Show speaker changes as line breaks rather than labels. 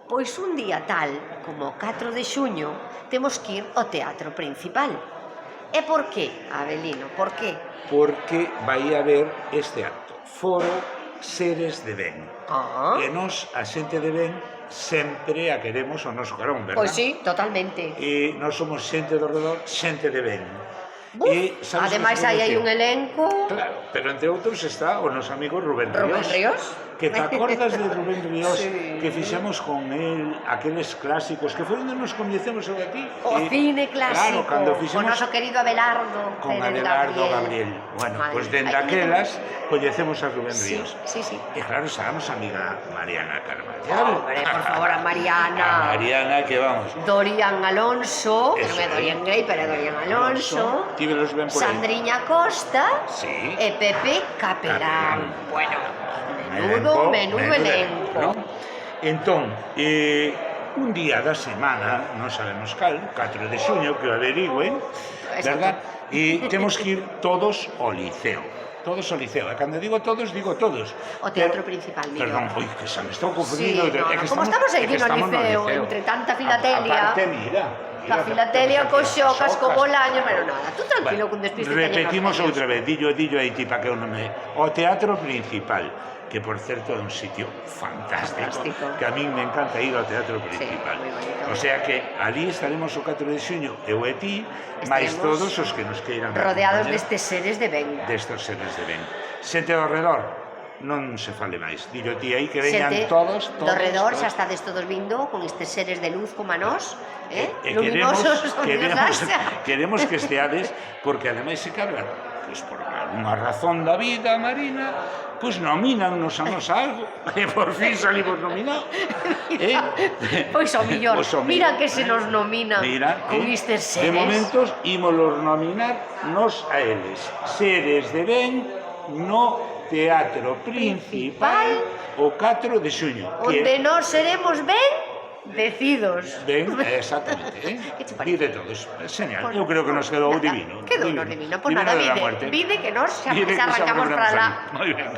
Pois un día tal como o 4 de xuño temos que ir ao teatro principal. E por qué, Abelino, por qué?
Porque vai haber este acto, Foro Seres de Ben. E nós, a xente de Ben, sempre a queremos ao noso carón, verdad?
Pois sí, totalmente.
E nós somos xente do redor, xente de Ben.
Ademais aí hai un elenco...
Claro, pero entre outros está o noso amigo Rubén Ríos.
Rubén Ríos?
Que te acordas de Rubén Ríos?
Sí.
Que fixemos con él aqueles clásicos que foi onde nos coñecemos sobre aquí.
O cine clásico,
claro, cando fixemos
con noso querido Abelardo
con
Pérez
Abelardo Gabriel. Bueno,
Vale.
pois dende aquelas coñecemos a Rubén
Sí,
Ríos.
sí, sí.
E claro, estábamos a amiga Mariana Carballo.
Hombre, por favor, a Mariana.
A Mariana, que vamos.
Dorian Alonso, que non é
Eso,
Dorian Gray, pero é Dorian Alonso.
Tívelos ben por aí.
Sandriña Costa
Sí.
e Pepe Capelán. Bueno, menudo elenco.
¿no? Entón, un día da semana, non sabemos cal, 4 de xuño, que o averigüen, verdad? E temos que ir todos ao liceo. Todos ao liceo. E cando digo todos, digo todos.
O teatro principal, millor.
Perdón, oi, que xa me estou confundindo.
Sí, no, como estamos aí no liceo, entre tanta filatelia...
Aparte, mira.
A filatelia, co xocas, co bolaño, pero nada, tú tranquilo, cun despiste
repetimos outra vez, dillo aí ti para que eu non me... O teatro principal, que por certo é un sitio fantástico, que a min me encanta ir ao teatro principal. O sea que ali estaremos o 4 de xuño, eu e ti, máis todos os que nos queiran
rodeados destes seres de ben.
Destes seres de ben. Xente ao redor, non se fale máis. Dillo ti aí que veñan todos.
Do redor xa estades todos vindo con estes seres de luz como a nós,
luminosos, queremos que esteades, porque ademais se cabra, pois por unha razón da vida, Marina, pois nomínannos a nos algo, e por fin salimos nominados.
Pois o millor, mira que se nos nominan con estes seres.
De momentos, ímolos nominar nos a eles. Seres de ben no teatro principal o 4 de xuño.
Onde nós seremos ben decidos.
Ben, exactamente. Vide todos. Señal, eu creo que nos quedou divino.
Quedou divino. Pois nada, vide que nos xa arrancamos para lá.
Moi ben.